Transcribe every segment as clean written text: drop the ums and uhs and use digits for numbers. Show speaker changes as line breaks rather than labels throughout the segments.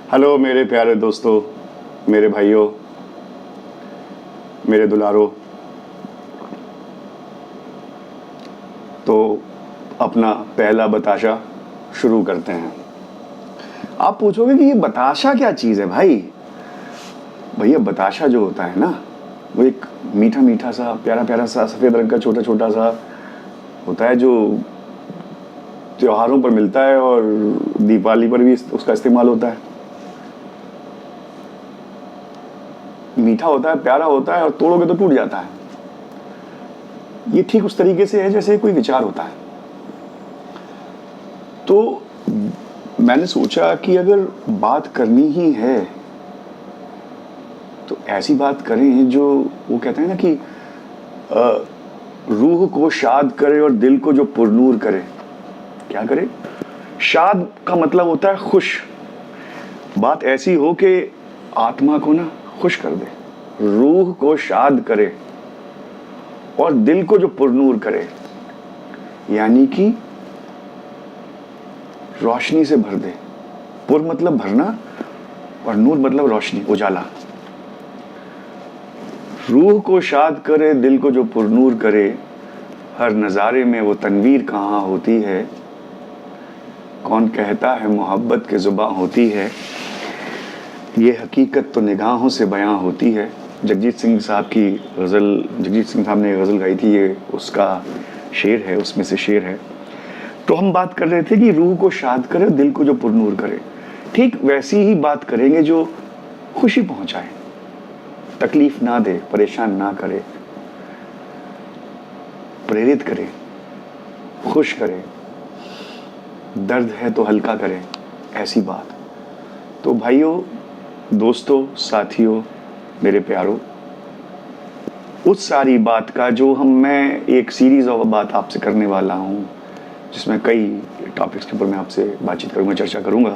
Hello मेरे प्यारे दोस्तों, मेरे भाइयों, मेरे दुलारों। तो अपना पहला बताशा शुरू करते हैं। आप पूछोगे कि ये बताशा क्या चीज़ है भाई? भैया बताशा जो होता है ना, वो एक मीठा मीठा सा प्यारा प्यारा सा सफ़ेद रंग का छोटा छोटा सा होता है जो त्योहारों पर मिलता है और दीपावली पर भी उसका इस्तेमाल होता है। मीठा होता है, प्यारा होता है और तोड़ोगे तो टूट जाता है। ये ठीक उस तरीके से है जैसे कोई विचार होता है। तो मैंने सोचा कि अगर बात करनी ही है तो ऐसी बात करें जो वो कहते हैं ना कि रूह को शाद करे और दिल को जो पुरनूर करे। क्या करे? शाद का मतलब होता है खुश। बात ऐसी हो कि आत्मा को ना खुश कर दे, रूह को शाद करे और दिल को जो पुरनूर करे, यानी कि रोशनी से भर दे। पुर मतलब भरना और नूर मतलब रोशनी, उजाला। रूह को शाद करे, दिल को जो पुरनूर करे, हर नज़ारे में वो तनवीर कहाँ होती है, कौन कहता है मोहब्बत के ज़ुबां होती है, ये हकीकत तो निगाहों से बयां होती है। जगजीत सिंह साहब की गज़ल, जगजीत सिंह साहब ने गज़ल गाई थी, ये उसका शेर है, उसमें से शेर है। तो हम बात कर रहे थे कि रूह को शाद करे, दिल को जो पुरनूर करे। ठीक वैसी ही बात करेंगे जो खुशी पहुंचाए, तकलीफ ना दे, परेशान ना करे, प्रेरित करे, खुश करे, दर्द है तो हल्का करे, ऐसी बात। तो भाइयों, दोस्तों, साथियों, मेरे प्यारों, उस सारी बात का जो मैं एक सीरीज ऑफ बात आपसे करने वाला हूं, जिसमें कई टॉपिक्स के ऊपर मैं आपसे बातचीत करूंगा, चर्चा करूंगा।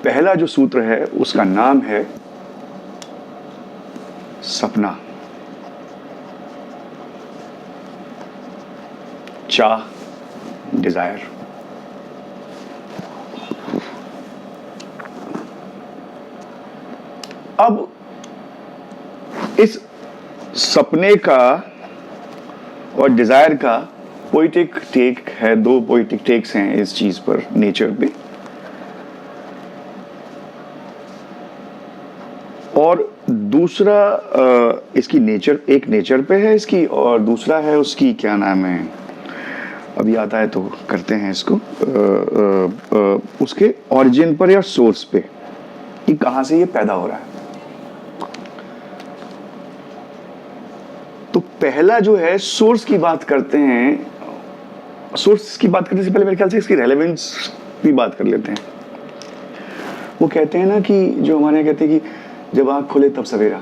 पहला जो सूत्र है उसका नाम है सपना, चाह, डिजायर। अब इस सपने का और डिजायर का पोइटिक टेक है, दो पोइटिक टेक्स हैं इस चीज पर, नेचर पे। और दूसरा इसकी नेचर, एक नेचर पे है इसकी, और दूसरा है उसकी क्या नाम है, अभी आता है तो करते हैं इसको, उसके ओरिजिन पर या सोर्स पे, कि कहां से ये पैदा हो रहा है। तो पहला जो है सोर्स की बात करते हैं। सोर्स की बात करने से पहले मेरे ख्याल से इसकी रेलेवेंस भी बात कर लेते हैं। वो कहते हैं ना कि जो हमारे यहाँ कहते हैं कि जब आँख खुले तब सवेरा,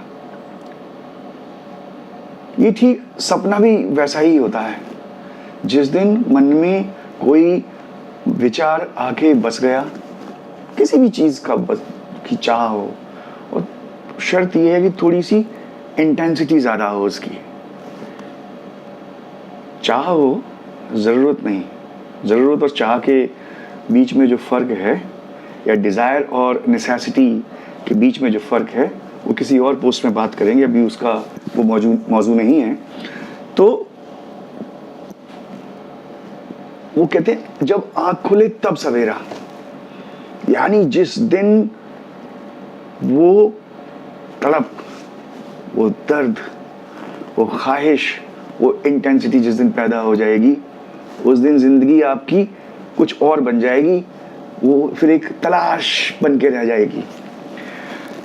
ये ठीक सपना भी वैसा ही होता है। जिस दिन मन में कोई विचार आके बस गया, किसी भी चीज का की चाह हो, और शर्त यह है कि थोड़ी सी इंटेंसिटी ज्यादा हो उसकी। चाह हो, जरूरत नहीं। जरूरत और चाह के बीच में जो फर्क है, या डिजायर और नेसेसिटी के बीच में जो फर्क है, वो किसी और पोस्ट में बात करेंगे, अभी उसका वो मौजू नहीं है। तो वो कहते हैं जब आंख खुले तब सवेरा, यानी जिस दिन वो तड़प, वो दर्द, वो ख्वाहिश, वो इंटेंसिटी जिस दिन पैदा हो जाएगी, उस दिन जिंदगी आपकी कुछ और बन जाएगी। वो फिर एक तलाश बन के रह जाएगी।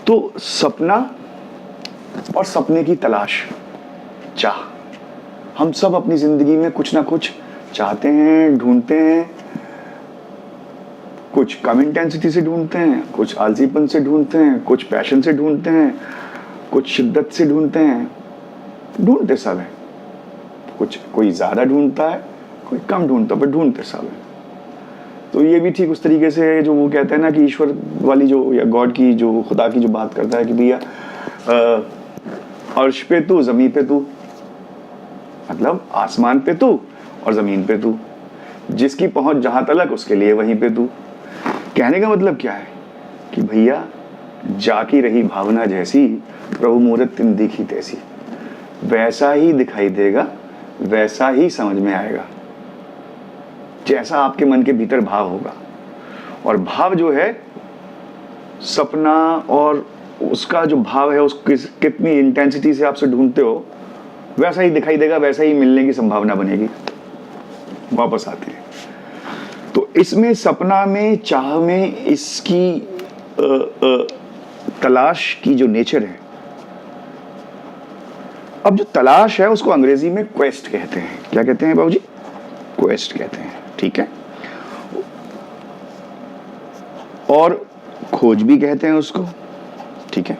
तो सपना और सपने की तलाश, चाह, हम सब अपनी जिंदगी में कुछ ना कुछ चाहते हैं, ढूंढते हैं। कुछ कम इंटेंसिटी से ढूंढते हैं, कुछ आलसीपन से ढूंढते हैं, कुछ पैशन से ढूंढते हैं, कुछ शिद्दत से ढूंढते हैं। ढूंढते सब है, कुछ कोई ज्यादा ढूंढता है, कोई कम ढूंढता है, पर ढूंढते सब है। तो ये भी ठीक उस तरीके से है जो वो कहते हैं ना कि ईश्वर वाली जो, या गॉड की जो, खुदा की जो बात करता है कि भैया अर्श पे तू, जमीन पे तू, मतलब आसमान पे तू और जमीन पे तू, जिसकी पहुंच जहां तलक उसके लिए वहीं पे तू। कहने का मतलब क्या है कि भैया जाकी रही भावना जैसी, प्रभु मूरत तिन देखी तैसी। वैसा ही दिखाई देगा, वैसा ही समझ में आएगा जैसा आपके मन के भीतर भाव होगा। और भाव जो है सपना, और उसका जो भाव है उसको कितनी इंटेंसिटी से आपसे ढूंढते हो, वैसा ही दिखाई देगा, वैसा ही मिलने की संभावना बनेगी। वापस आते हैं तो इसमें सपना में, चाह में इसकी तलाश की जो नेचर है। अब जो तलाश है उसको अंग्रेजी में क्वेस्ट कहते हैं। क्या कहते हैं बाबूजी? क्वेस्ट कहते हैं, ठीक है। और खोज भी कहते हैं उसको, ठीक है।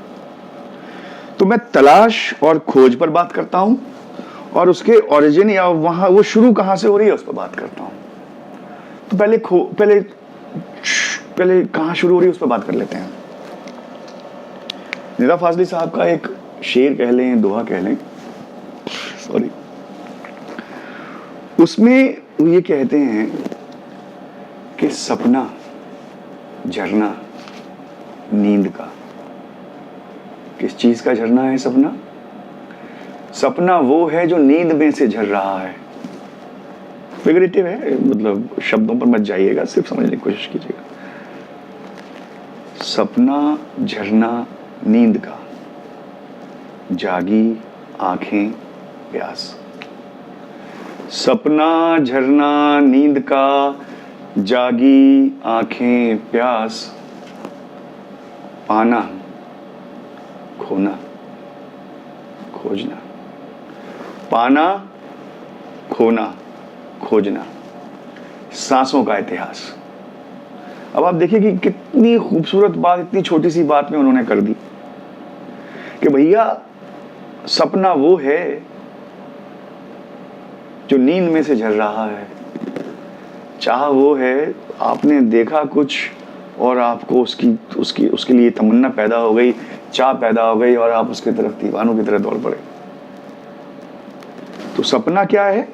तो मैं तलाश और खोज पर बात करता हूं, और उसके ओरिजिन या वहां वो शुरू कहां से हो रही है उस पर बात करता हूं। तो पहले कहां शुरू हो रही है उस पर बात कर लेते हैं। निदा फाजली साहब का एक शेर कह लें, दोहा कह लें, सॉरी, उसमें वो ये कहते हैं कि सपना झरना नींद का। किस चीज का झरना है सपना? सपना वो है जो नींद में से झर रहा है। फिगरेटिव है, मतलब शब्दों पर मत जाइएगा, सिर्फ समझने की कोशिश कीजिएगा। सपना झरना नींद का, जागी आंखें प्यास। सपना झरना नींद का, जागी आंखें प्यास। पाना खोना खोजना, पाना खोना खोजना, सांसों का इतिहास। अब आप देखिए कि कितनी खूबसूरत बात इतनी छोटी सी बात में उन्होंने कर दी कि भैया सपना वो है जो नींद में से झर रहा है, चाह वो है आपने देखा कुछ और आपको उसके लिए तमन्ना पैदा हो गई, चाह पैदा हो गई, और आप उसकी तरफ दीवानों की तरह दौड़ पड़े। तो सपना क्या है?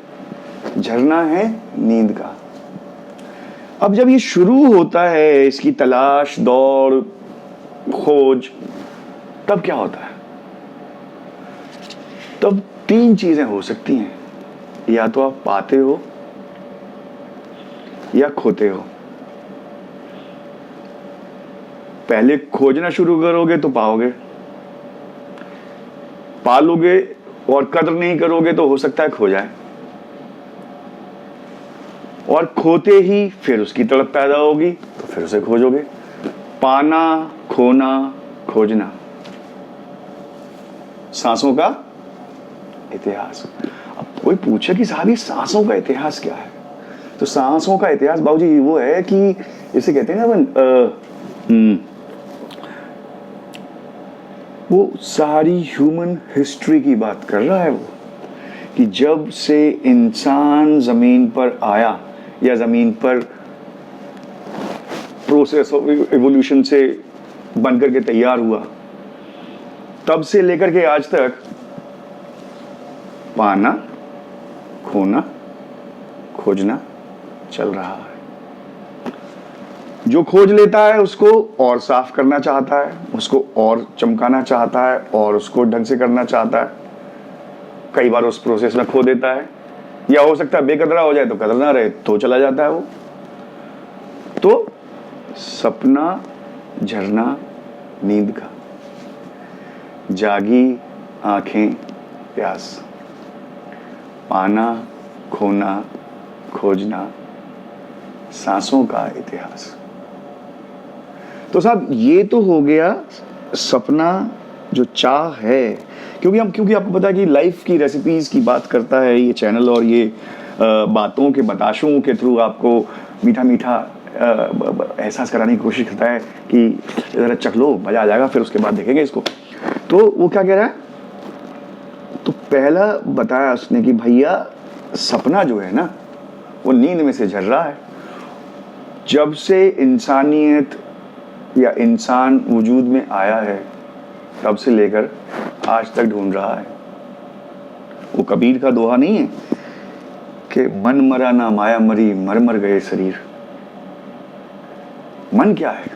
झरना है नींद का। अब जब ये शुरू होता है, इसकी तलाश, दौड़, खोज, तब क्या होता है? तब तीन चीजें हो सकती हैं। या तो आप पाते हो या खोते हो। पहले खोजना शुरू करोगे तो पाओगे, पालोगे और कदर नहीं करोगे तो हो सकता है खो जाए, और खोते ही फिर उसकी तड़प पैदा होगी तो फिर उसे खोजोगे। पाना खोना खोजना, सांसों का इतिहास। अब कोई पूछे कि साहब ये सांसों का इतिहास क्या है, तो सांसों का इतिहास बाबूजी वो है कि इसे कहते हैं ना वो सारी ह्यूमन हिस्ट्री की बात कर रहा है वो, कि जब से इंसान जमीन पर आया या जमीन पर प्रोसेस ऑफ इवोल्यूशन से बनकर के तैयार हुआ, तब से लेकर के आज तक पाना खोना खोजना चल रहा है। जो खोज लेता है उसको और साफ करना चाहता है, उसको और चमकाना चाहता है, और उसको ढंग से करना चाहता है। कई बार उस प्रोसेस में खो देता है, या हो सकता है बेकदरा हो जाए तो कदर ना रहे तो चला जाता है वो। तो सपना झरना नींद का, जागी आंखें प्यास, पाना खोना खोजना, सांसों का इतिहास। तो साहब ये तो हो गया सपना जो चाह है, क्योंकि आपको पता है कि लाइफ की रेसिपीज की बात करता है ये चैनल, और ये बातों के बताशों के थ्रू आपको मीठा मीठा एहसास कराने की कोशिश करता है कि जरा चख लो, मजा आ जाएगा, फिर उसके बाद देखेंगे इसको। तो वो क्या कह रहा है? तो पहला बताया उसने कि भैया सपना जो है ना वो नींद में से झर रहा है। जब से इंसानियत या इंसान वजूद में आया है तब से लेकर आज तक ढूंढ रहा है। वो कबीर का दोहा नहीं है कि मन मरा ना माया मरी, मर मर गए शरीर। मन क्या है?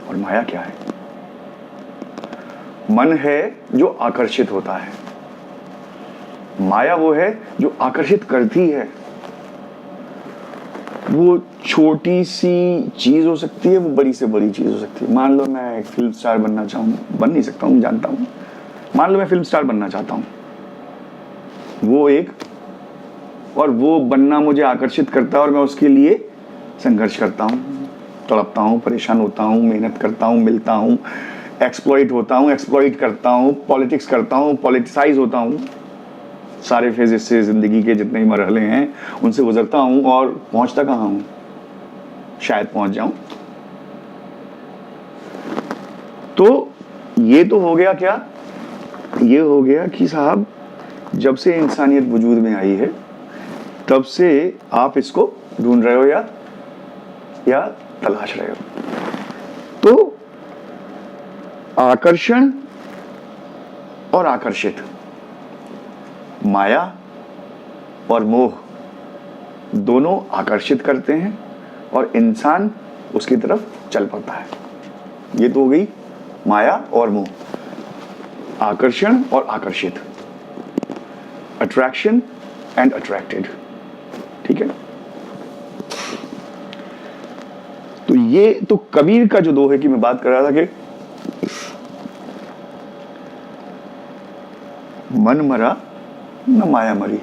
और माया क्या है? मन है जो आकर्षित होता है, माया वो है जो आकर्षित करती है। वो छोटी सी चीज हो सकती है, वो बड़ी से बड़ी चीज हो सकती है। मान लो मैं एक फिल्म स्टार बनना चाहूँ, बन नहीं सकता हूँ, जानता हूँ। मान लो मैं फिल्म स्टार बनना चाहता हूँ, वो एक, और वो बनना मुझे आकर्षित करता है और मैं उसके लिए संघर्ष करता हूँ, तड़पता हूँ, परेशान होता हूँ, मेहनत करता हूँ, मिलता हूँ, एक्सप्लॉइट होता हूँ, एक्सप्लॉइट करता हूँ, पॉलिटिक्स करता हूँ, पॉलिटिसाइज होता हूँ, सारे फेजेस से ज़िंदगी के जितने मरहले हैं उनसे गुजरता हूँ और पहुँचता कहाँ हूँ? शायद पहुँच जाऊँ। तो ये तो हो गया क्या? ये हो गया कि साहब जब से इंसानियत वजूद में आई है तब से आप इसको ढूंढ रहे हो या तलाश रहे हो। तो आकर्षण और आकर्षित, माया और मोह दोनों आकर्षित करते हैं और इंसान उसकी तरफ चल पड़ता है। ये तो हो गई माया और मोह, आकर्षण और आकर्षित, अट्रैक्शन एंड अट्रैक्टेड। ठीक है, तो ये तो कबीर का जो दोहे की मैं बात कर रहा था कि मन मरा न माया मरी।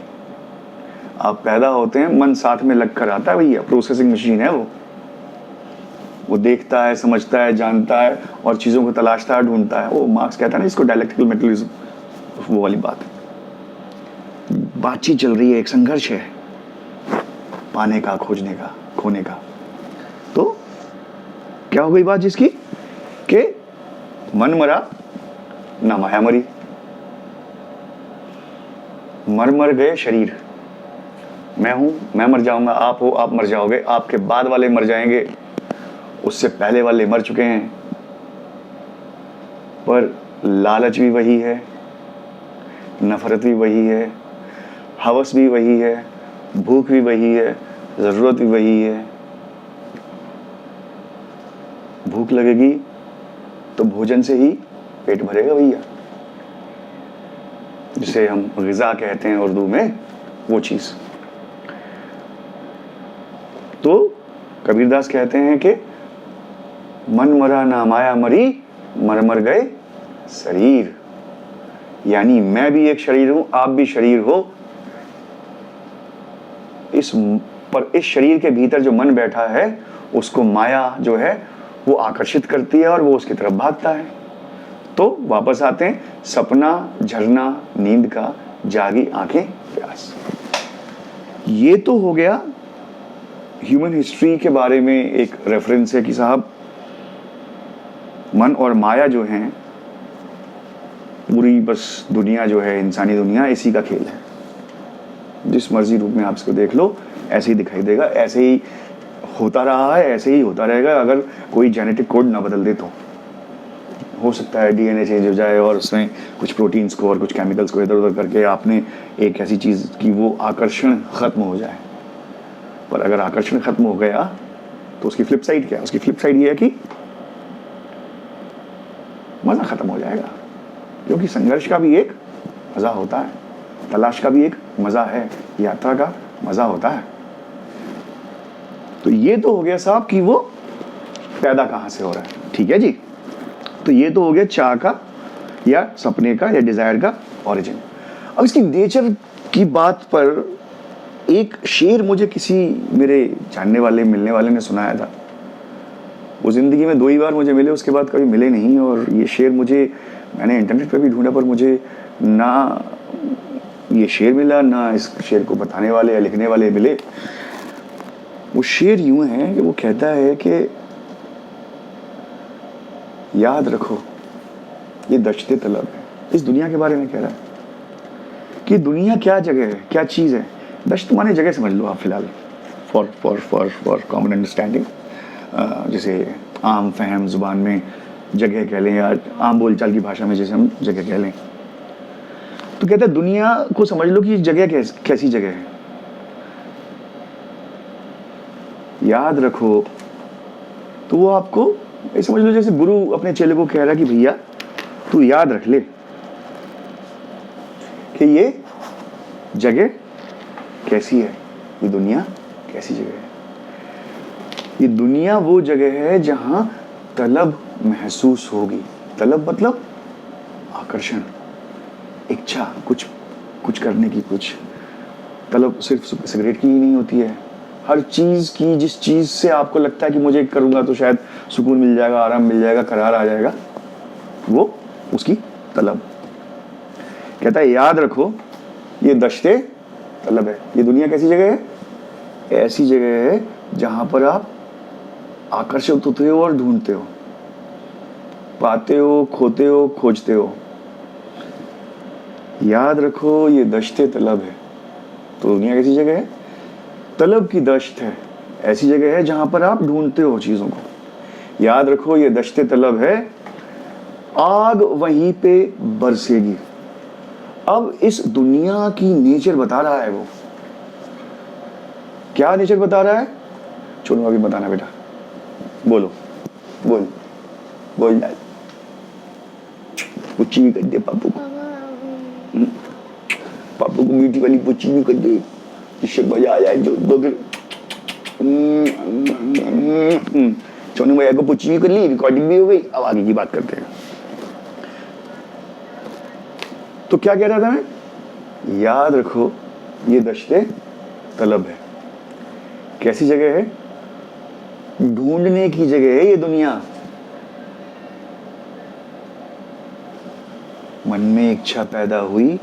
आप पैदा होते हैं, मन साथ में लग कर आता है, भैया प्रोसेसिंग मशीन है वो देखता है, समझता है, जानता है और चीज़ों को तलाशता है, ढूंढता है। वो मार्क्स कहता है ना इसको, डायलेक्टिकल मेटलिज्म, वो वाली बातचीत चल रही है, एक संघर्ष है पाने का, खोजने का, खोने का। तो क्या हो गई बात जिसकी कि मन मरा ना माया मरी। मर गए शरीर, मैं हूं, मैं मर जाऊंगा, आप हो, आप मर जाओगे, आपके बाद वाले मर जाएंगे, उससे पहले वाले मर चुके हैं। पर लालच भी वही है, नफरत भी वही है, हवस भी वही है, भूख भी वही है, जरूरत भी वही है। भूख लगेगी तो भोजन से ही पेट भरेगा भैया, जिसे हम ग़िज़ा कहते हैं उर्दू में, वो चीज। तो कबीरदास कहते हैं कि मन मरा ना माया मरी, मर गए शरीर। यानी मैं भी एक शरीर हूं, आप भी शरीर हो। इस शरीर के भीतर जो मन बैठा है उसको माया जो है वो आकर्षित करती है और वो उसकी तरफ भागता है। तो वापस आते हैं, सपना झरना नींद का, जागी आंखें प्यास। ये तो हो गया ह्यूमन हिस्ट्री के बारे में एक रेफरेंस है कि साहब मन और माया जो हैं, पूरी बस दुनिया जो है, इंसानी दुनिया इसी का खेल है। जिस मर्जी रूप में आप इसको देख लो, ऐसे ही दिखाई देगा, ऐसे ही होता रहा है, ऐसे ही होता रहेगा। अगर कोई जेनेटिक कोड ना बदल दे तो हो सकता है डीएनए चेंज हो जाए और उसमें कुछ प्रोटीन्स को और कुछ केमिकल्स को इधर उधर करके आपने एक ऐसी चीज़ की वो आकर्षण खत्म हो जाए। पर अगर आकर्षण खत्म हो गया तो उसकी फ्लिप साइड क्या है? उसकी फ्लिप साइड ये है कि मज़ा खत्म हो जाएगा, क्योंकि संघर्ष का भी एक मज़ा होता है, तलाश का भी एक मज़ा है, यात्रा का मज़ा होता है। तो ये तो हो गया साहब कि वो पैदा कहाँ से हो रहा है। ठीक है जी, तो ये तो हो गया चाह का या सपने का या डिजायर का ओरिजिन। अब इसकी नेचर की बात पर एक शेर मुझे किसी मेरे जानने वाले, मिलने वाले ने सुनाया था। वो जिंदगी में 2 ही बार मुझे मिले, उसके बाद कभी मिले नहीं। और ये शेर मैंने इंटरनेट पर भी ढूंढा, पर मुझे ना ये शेर मिला, ना इस शेर को बताने वाले या लिखने वाले मिले। वो शेर यूं है कि वो कहता है कि याद रखो ये दश्ते तलब है। इस दुनिया के बारे में कह रहा है कि दुनिया क्या जगह है, क्या चीज़ है। दश्त माने जगह समझ लो आप फिलहाल, फॉर कॉमन अंडरस्टैंडिंग। जैसे आम फहम ज़ुबान में जगह कह लें या आम बोलचाल की भाषा में जैसे हम जगह कह लें, तो कहता है दुनिया को समझ लो कि जगह कैसी जगह है। याद रखो तो वो आपको ये समझ लो जैसे गुरु अपने चेले को कह रहा है कि भैया तू याद रख ले कि ये जगह कैसी है, ये दुनिया कैसी जगह है। ये दुनिया वो जगह है जहां तलब महसूस होगी। तलब मतलब आकर्षण, इच्छा, कुछ कुछ करने की। कुछ तलब सिर्फ सिगरेट की ही नहीं होती है, हर चीज की। जिस चीज से आपको लगता है कि मुझे करूंगा तो शायद सुकून मिल जाएगा, आराम मिल जाएगा, करार आ जाएगा, वो उसकी तलब। कहता है याद रखो ये दश्ते तलब है। ये दुनिया कैसी जगह है? ऐसी जगह है जहां पर आप आकर्षित होते हो और ढूंढते हो, पाते हो, खोते हो, खोजते हो। याद रखो ये दश्ते तलब है। तो दुनिया कैसी जगह है? तलब की दश्त है, ऐसी जगह है जहां पर आप ढूंढते हो चीजों को। याद रखो ये दश्ते तलब है, आग वहीं पे बरसेगी। अब इस दुनिया की नेचर बता रहा है वो। क्या नेचर बता रहा है? चलो अभी बताना बेटा, बोलो, बोल बोल डाल। पुच्ची भी कर दे पापू को, पापू को मीठी वाली पुच्ची भी कर दे, जिससे मजा आ जाए। जो सोनू भैया को पुच्ची भी कर ली, रिकॉर्डिंग भी हो गई। अब आगे की बात करते हैं। तो क्या कह रहा था मैं? याद रखो ये दश्ते तलब है। कैसी जगह है? ढूंढने की जगह है ये दुनिया। मन में इच्छा पैदा हुई,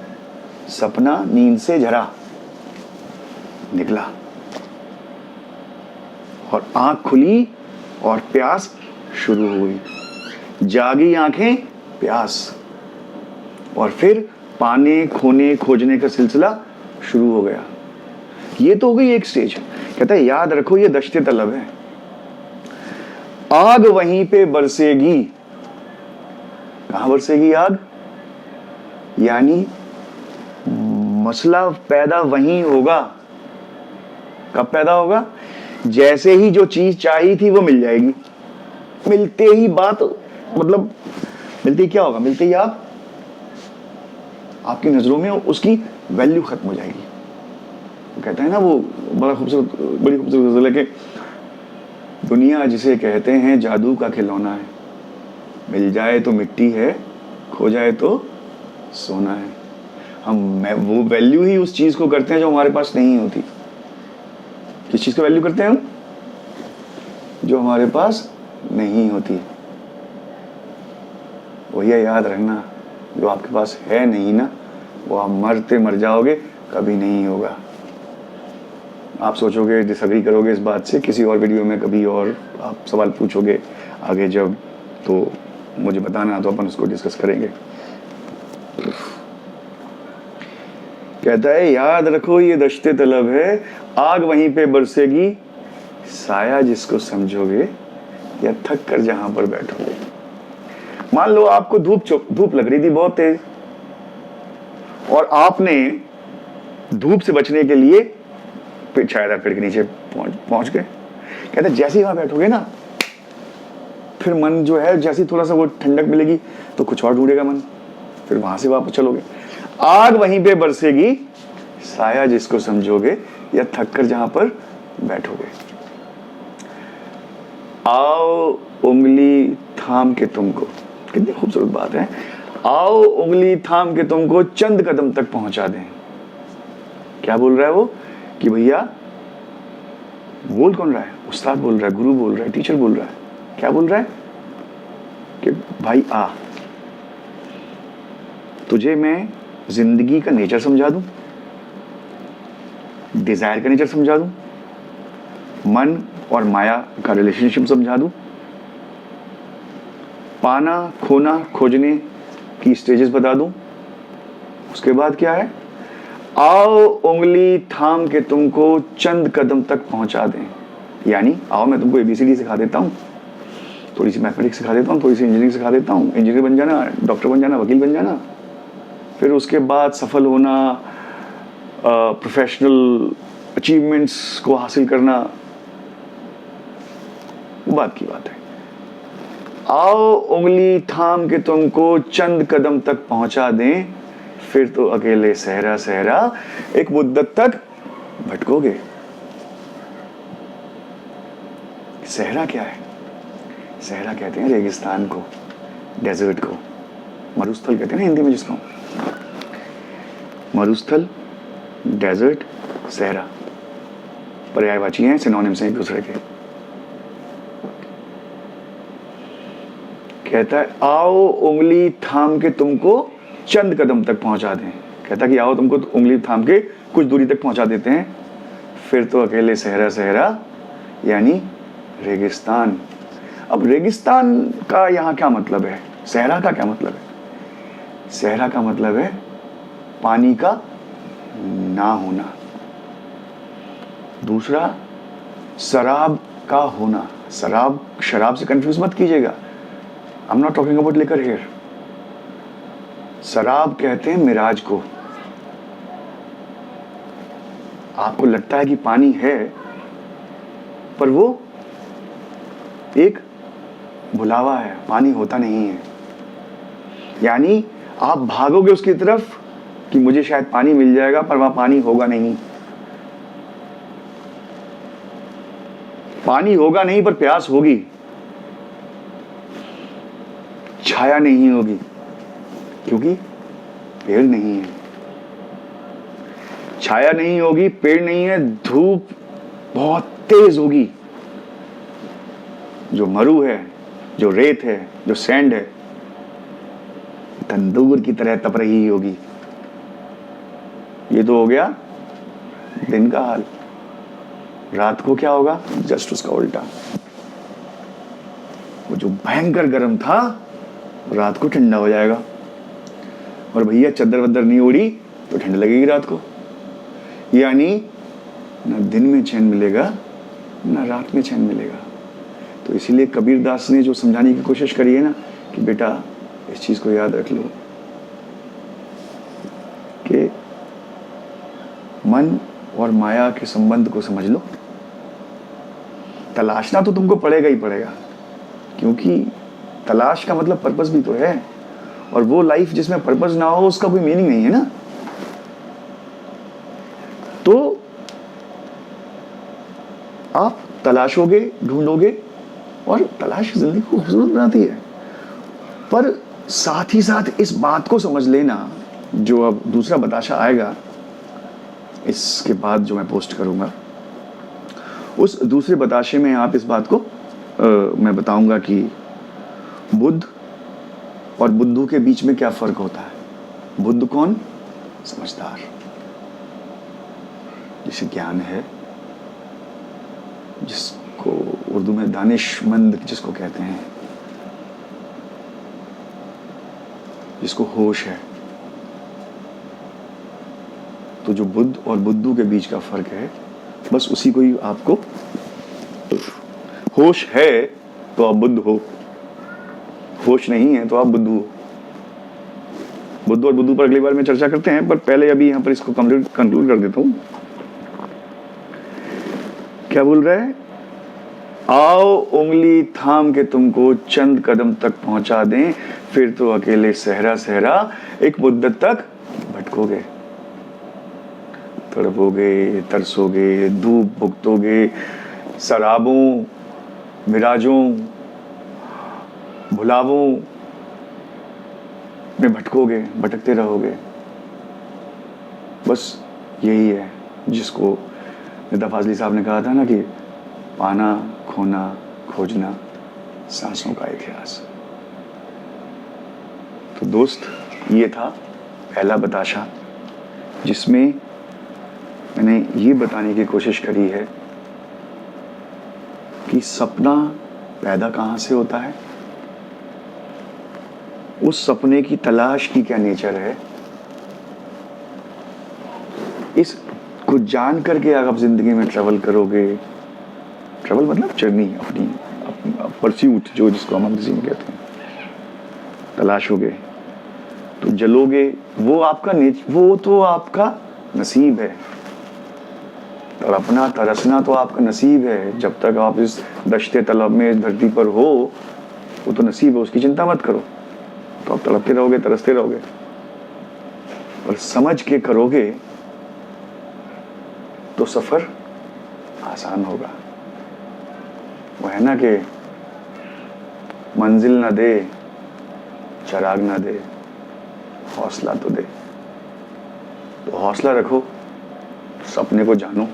सपना नींद से झरा, निकला, और आंख खुली और प्यास शुरू हुई। जागी आंखें, प्यास, और फिर पाने, खोने, खोजने का सिलसिला शुरू हो गया। ये तो हो गई एक स्टेज। कहता है याद रखो ये दश्ते तलब है, आग वहीं पे बरसेगी। कहां बरसेगी आग? यानी मसला पैदा वहीं होगा। कब पैदा होगा? जैसे ही जो चीज चाहिए थी वो मिल जाएगी। मिलते ही बात, मतलब मिलते ही क्या होगा? मिलते ही आपकी नजरों में उसकी वैल्यू खत्म हो जाएगी। कहता है ना वो बड़ा खूबसूरत, बड़ी खूबसूरत गजल है कि दुनिया जिसे कहते हैं जादू का खिलौना है, मिल जाए तो मिट्टी है, खो जाए तो सोना है। हम वो वैल्यू ही उस चीज को करते हैं जो हमारे पास नहीं होती। किस चीज को वैल्यू करते हैं हम? जो हमारे पास नहीं होती। वही याद रखना, जो आपके पास है नहीं ना, वो आप मरते मर जाओगे, कभी नहीं होगा। आप सोचोगे, डिसएग्री करोगे इस बात से, किसी और वीडियो में कभी और आप सवाल पूछोगे आगे जब, तो मुझे बताना, तो अपन उसको डिस्कस करेंगे। कहता है याद रखो ये दश्ते तलब है, आग वहीं पे बरसेगी, साया जिसको समझोगे या थक कर जहां पर बैठोगे। मान लो आपको धूप लग रही थी बहुत तेज, और आपने धूप से बचने के लिए छायादार पेड़ के नीचे पहुंच गए। कहते जैसे ही वहां बैठोगे ना, फिर मन जो है जैसे थोड़ा सा वो ठंडक मिलेगी तो कुछ और ढूंढेगा मन, फिर वहां से वापस चलोगे। आग वहीं पे बरसेगी, साया जिसको समझोगे या थक कर जहां पर बैठोगे। आओ उंगली थाम के तुमको, कितनी खूबसूरत बात है। आओ उंगली थाम के तुमको चंद कदम तक पहुंचा दें। क्या बोल रहा है वो? कि भैया, बोल कौन रहा है? उस्ताद बोल रहा है, गुरु बोल रहा है, टीचर बोल रहा है। क्या बोल रहा है? कि भाई आ, तुझे मैं जिंदगी का नेचर समझा दूं, डिजायर का नेचर समझा दूं, मन और माया का रिलेशनशिप समझा दूं, पाना, खोना, खोजने की स्टेजेस बता दूं। उसके बाद क्या है? आओ उंगली थाम के तुमको चंद कदम तक पहुंचा दें। यानी आओ मैं तुमको ABCD सिखा देता हूं, थोड़ी सी मैथमेटिक्स सिखा देता हूं, थोड़ी सी इंजीनियरिंग सिखा देता हूं। इंजीनियर बन जाना, डॉक्टर बन जाना, वकील बन जाना, फिर उसके बाद सफल होना, प्रोफेशनल अचीवमेंट्स को हासिल करना, वो बात की बात है। आओ उंगली थाम के तुमको चंद कदम तक पहुंचा दें, फिर तो अकेले सहरा सहरा एक मुद्दत तक भटकोगे। सहरा क्या है? सहरा कहते हैं रेगिस्तान को, डेजर्ट को। मरुस्थल कहते हैं ना हिंदी में जिसको। मरुस्थल, डेजर्ट, सहरा पर्यायवाची हैं, सिनोनिम्स हैं एक दूसरे के। कहता है आओ उंगली थाम के तुमको चंद कदम तक पहुंचा दें। कहता है कि आओ तुमको उंगली थाम के कुछ दूरी तक पहुंचा देते हैं, फिर तो अकेले सहरा सहरा यानी रेगिस्तान। अब रेगिस्तान का यहाँ क्या मतलब है? सहरा का क्या मतलब है? सहरा का मतलब है पानी का ना होना। दूसरा शराब का होना। शराब से कंफ्यूज मत कीजिएगा। I am not talking about liquor here. शराब कहते हैं मिराज को। आपको लगता है कि पानी है, पर वो एक भुलावा है, पानी होता नहीं है। यानी आप भागोगे उसकी तरफ कि मुझे शायद पानी मिल जाएगा, पर वहां पानी होगा नहीं। पानी होगा नहीं पर प्यास होगी, छाया नहीं होगी क्योंकि पेड़ नहीं है। छाया नहीं होगी, पेड़ नहीं है, धूप बहुत तेज होगी। जो मरु है, जो रेत है, जो सैंड है, तंदूर की तरह तप रही होगी। ये तो हो गया दिन का हाल। रात को क्या होगा? जस्ट उसका उल्टा। वो जो भयंकर गर्म था रात को ठंडा हो जाएगा। और भैया चद्दर वद्दर नहीं ओढ़ी तो ठंड लगेगी रात को। यानी ना दिन में चैन मिलेगा ना रात में चैन मिलेगा। तो इसीलिए कबीर दास ने जो समझाने की कोशिश करी है ना कि बेटा इस चीज को याद रख लो कि मन और माया के संबंध को समझ लो। तलाशना तो तुमको पड़ेगा ही पड़ेगा, क्योंकि तलाश का मतलब पर्पस भी तो है। और वो लाइफ जिसमें पर्पस ना हो उसका कोई मीनिंग नहीं है ना। तो आप तलाशोगे, ढूंढोगे, और तलाश जिंदगी को खूबसूरत बनाती है। पर साथ ही साथ इस बात को समझ लेना, जो अब दूसरा बताशा आएगा इसके बाद जो मैं पोस्ट करूंगा, उस दूसरे बताशे में आप इस बात को मैं बताऊंगा कि बुद्ध और बुद्धू के बीच में क्या फर्क होता है। बुद्ध कौन? समझदार, जिसे ज्ञान है, जिसको उर्दू में दानिशमंद जिसको कहते हैं, जिसको होश है। तो जो बुद्ध और बुद्धू के बीच का फर्क है, बस उसी को ही आपको, होश है तो आप बुद्ध हो, होश नहीं है तो आप बुद्धू हो। बुद्ध और बुद्धू पर अगली बार में चर्चा करते हैं, पर पहले अभी यहां पर इसको कंक्लूड कर देता हूं। क्या बोल रहा है? आओ उंगली थाम के तुमको चंद कदम तक पहुंचा दें, फिर तो अकेले सहरा सहरा एक मुद्दत तक भटकोगे। तड़पोगे, तरसोगे, धूप भुगतोगे, शराबों, मिराजों, भुलावों में भटकोगे, भटकते रहोगे। बस यही है जिसको निदा फाजली साहब ने कहा था ना कि पाना, खोना, खोजना, सांसों का इतिहास। तो दोस्त, ये था पहला बताशा, जिसमें मैंने ये बताने की कोशिश करी है कि सपना पैदा कहाँ से होता है, उस सपने की तलाश की क्या नेचर है। इस को जान करके अगर आप जिंदगी में ट्रैवल करोगे, ट्रैवल मतलब जर्नी, अपनी परस्यूट जो जिसको हम अंग्रेजी में कहते हैं, तलाशोगे तो जलोगे। वो आपका वो तो आपका नसीब है। और अपना तरसना तो आपका नसीब है। जब तक आप इस दश्ते तलब में, इस धरती पर हो, वो तो नसीब है, उसकी चिंता मत करो। तो आप तड़पते रहोगे, तरसते रहोगे। और समझ के करोगे तो सफर आसान होगा। वो है ना कि मंजिल ना दे, चराग ना दे, हौसला तो दे। तो हौसला रखो, सपने को जानो,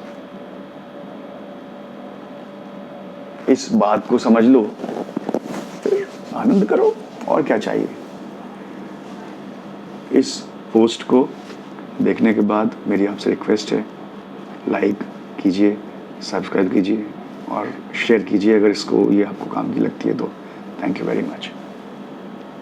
इस बात को समझ लो, फिर आनंद करो, और क्या चाहिए। इस पोस्ट को देखने के बाद मेरी आपसे रिक्वेस्ट है, लाइक कीजिए, सब्सक्राइब कीजिए और शेयर कीजिए अगर इसको ये आपको काम की लगती है तो। Thank you very much.